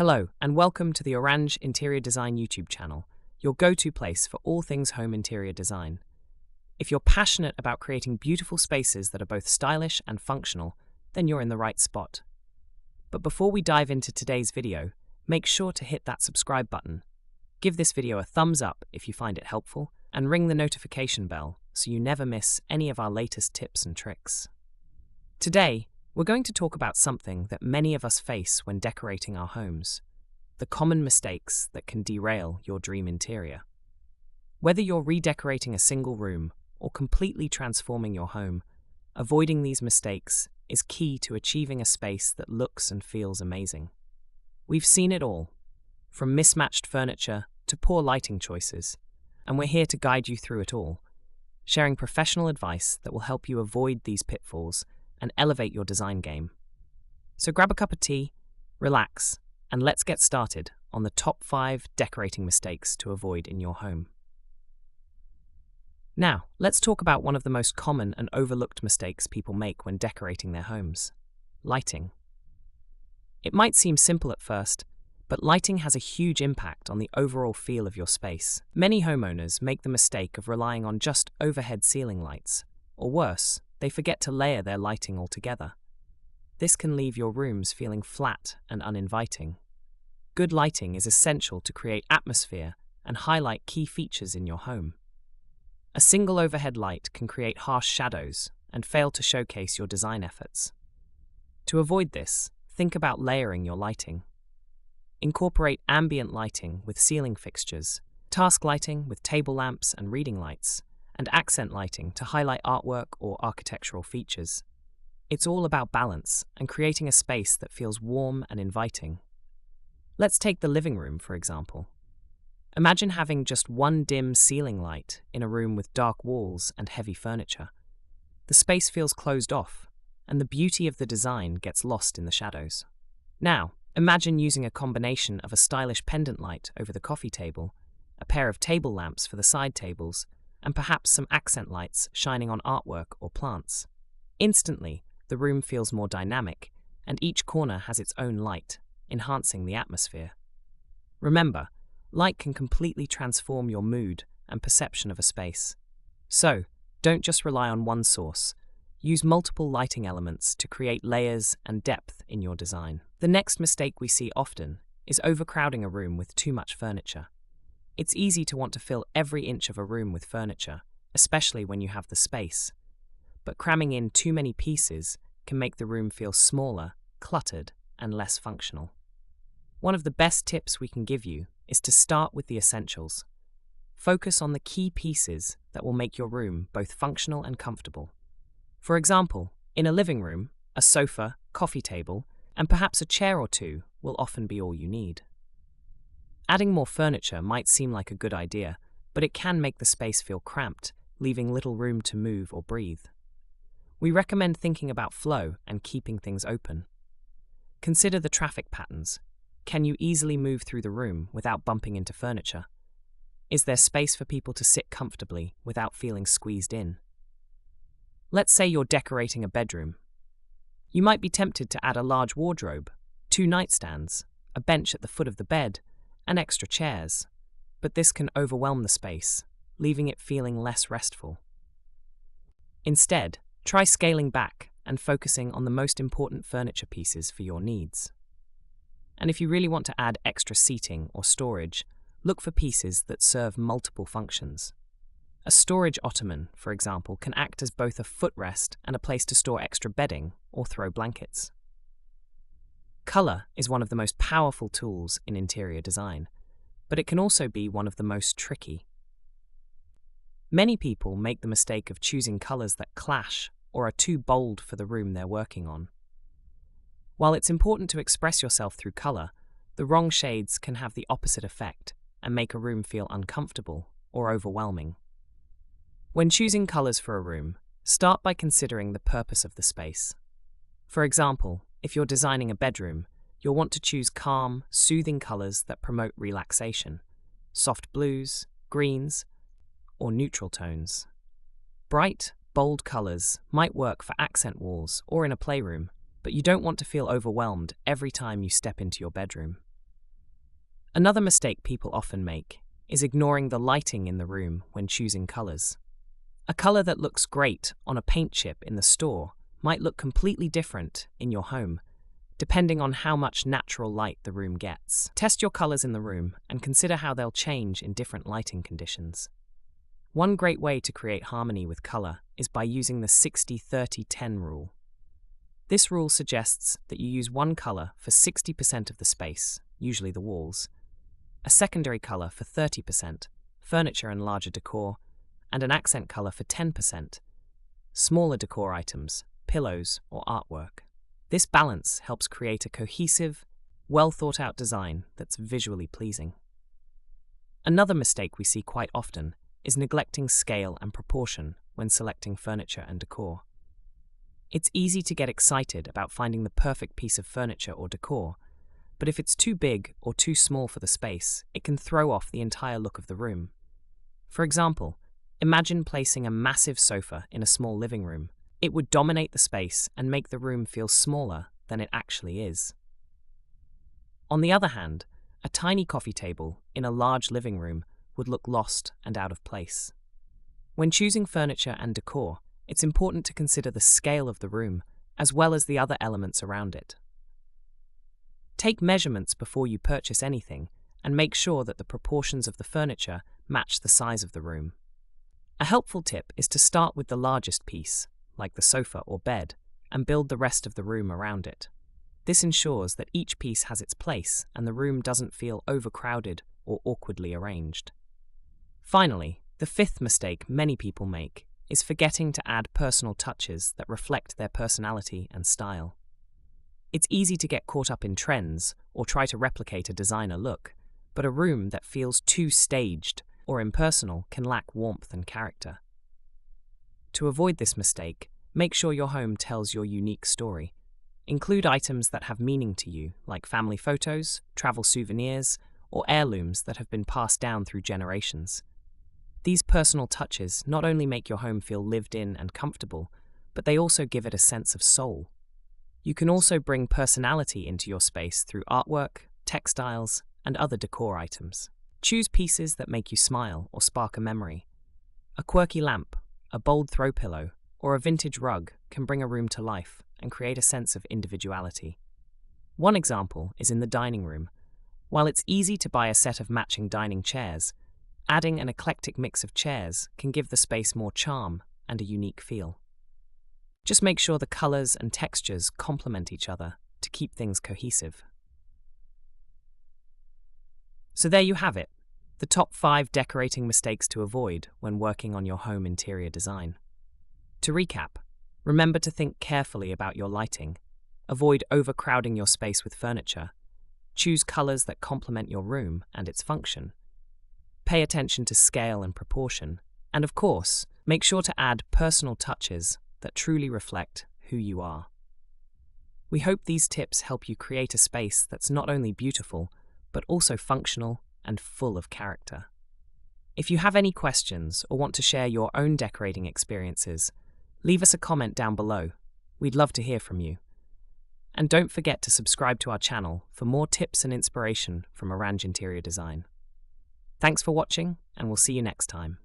Hello, and welcome to the Oraanj Interior Design YouTube channel, your go-to place for all things home interior design. If you're passionate about creating beautiful spaces that are both stylish and functional, then you're in the right spot. But before we dive into today's video, make sure to hit that subscribe button. Give this video a thumbs up if you find it helpful, and ring the notification bell so you never miss any of our latest tips and tricks. Today, we're going to talk about something that many of us face when decorating our homes, the common mistakes that can derail your dream interior. Whether you're redecorating a single room or completely transforming your home, avoiding these mistakes is key to achieving a space that looks and feels amazing. We've seen it all, from mismatched furniture to poor lighting choices, and we're here to guide you through it all, sharing professional advice that will help you avoid these pitfalls and elevate your design game. So grab a cup of tea, relax, and let's get started on the top 5 decorating mistakes to avoid in your home. Now, let's talk about one of the most common and overlooked mistakes people make when decorating their homes: lighting. It might seem simple at first, but lighting has a huge impact on the overall feel of your space. Many homeowners make the mistake of relying on just overhead ceiling lights, or worse, they forget to layer their lighting altogether. This can leave your rooms feeling flat and uninviting. Good lighting is essential to create atmosphere and highlight key features in your home. A single overhead light can create harsh shadows and fail to showcase your design efforts. To avoid this, think about layering your lighting. Incorporate ambient lighting with ceiling fixtures, task lighting with table lamps and reading lights, and accent lighting to highlight artwork or architectural features. It's all about balance and creating a space that feels warm and inviting. Let's take the living room, for example. Imagine having just one dim ceiling light in a room with dark walls and heavy furniture. The space feels closed off, and the beauty of the design gets lost in the shadows. Now, imagine using a combination of a stylish pendant light over the coffee table, a pair of table lamps for the side tables, and perhaps some accent lights shining on artwork or plants. Instantly, the room feels more dynamic, and each corner has its own light, enhancing the atmosphere. Remember, light can completely transform your mood and perception of a space. So, don't just rely on one source. Use multiple lighting elements to create layers and depth in your design. The next mistake we see often is overcrowding a room with too much furniture. It's easy to want to fill every inch of a room with furniture, especially when you have the space. But cramming in too many pieces can make the room feel smaller, cluttered, and less functional. One of the best tips we can give you is to start with the essentials. Focus on the key pieces that will make your room both functional and comfortable. For example, in a living room, a sofa, coffee table, and perhaps a chair or two will often be all you need. Adding more furniture might seem like a good idea, but it can make the space feel cramped, leaving little room to move or breathe. We recommend thinking about flow and keeping things open. Consider the traffic patterns. Can you easily move through the room without bumping into furniture? Is there space for people to sit comfortably without feeling squeezed in? Let's say you're decorating a bedroom. You might be tempted to add a large wardrobe, 2 nightstands, a bench at the foot of the bed, and extra chairs, but this can overwhelm the space, leaving it feeling less restful. Instead, try scaling back and focusing on the most important furniture pieces for your needs. And if you really want to add extra seating or storage, look for pieces that serve multiple functions. A storage ottoman, for example, can act as both a footrest and a place to store extra bedding or throw blankets. Color is one of the most powerful tools in interior design, but it can also be one of the most tricky. Many people make the mistake of choosing colors that clash or are too bold for the room they're working on. While it's important to express yourself through color, the wrong shades can have the opposite effect and make a room feel uncomfortable or overwhelming. When choosing colors for a room, start by considering the purpose of the space. For example, if you're designing a bedroom, you'll want to choose calm, soothing colors that promote relaxation, soft blues, greens, or neutral tones. Bright, bold colors might work for accent walls or in a playroom, but you don't want to feel overwhelmed every time you step into your bedroom. Another mistake people often make is ignoring the lighting in the room when choosing colors. A color that looks great on a paint chip in the store might look completely different in your home, depending on how much natural light the room gets. Test your colors in the room and consider how they'll change in different lighting conditions. One great way to create harmony with color is by using the 60-30-10 rule. This rule suggests that you use one color for 60% of the space, usually the walls, a secondary color for 30%, furniture and larger decor, and an accent color for 10%, smaller decor items, pillows, or artwork. This balance helps create a cohesive, well-thought-out design that's visually pleasing. Another mistake we see quite often is neglecting scale and proportion when selecting furniture and decor. It's easy to get excited about finding the perfect piece of furniture or decor, but if it's too big or too small for the space, it can throw off the entire look of the room. For example, imagine placing a massive sofa in a small living room. It would dominate the space and make the room feel smaller than it actually is. On the other hand, a tiny coffee table in a large living room would look lost and out of place. When choosing furniture and decor, it's important to consider the scale of the room as well as the other elements around it. Take measurements before you purchase anything and make sure that the proportions of the furniture match the size of the room. A helpful tip is to start with the largest piece, like the sofa or bed, and build the rest of the room around it. This ensures that each piece has its place and the room doesn't feel overcrowded or awkwardly arranged. Finally, the fifth mistake many people make is forgetting to add personal touches that reflect their personality and style. It's easy to get caught up in trends or try to replicate a designer look, but a room that feels too staged or impersonal can lack warmth and character. To avoid this mistake, make sure your home tells your unique story. Include items that have meaning to you, like family photos, travel souvenirs, or heirlooms that have been passed down through generations. These personal touches not only make your home feel lived in and comfortable, but they also give it a sense of soul. You can also bring personality into your space through artwork, textiles, and other decor items. Choose pieces that make you smile or spark a memory. A quirky lamp, a bold throw pillow, or a vintage rug can bring a room to life and create a sense of individuality. One example is in the dining room. While it's easy to buy a set of matching dining chairs, adding an eclectic mix of chairs can give the space more charm and a unique feel. Just make sure the colors and textures complement each other to keep things cohesive. So there you have it, the top 5 decorating mistakes to avoid when working on your home interior design. To recap, remember to think carefully about your lighting, avoid overcrowding your space with furniture, choose colors that complement your room and its function, pay attention to scale and proportion, and of course, make sure to add personal touches that truly reflect who you are. We hope these tips help you create a space that's not only beautiful, but also functional and full of character. If you have any questions or want to share your own decorating experiences, leave us a comment down below. We'd love to hear from you. And don't forget to subscribe to our channel for more tips and inspiration from Oraanj Interior Design. Thanks for watching, and we'll see you next time.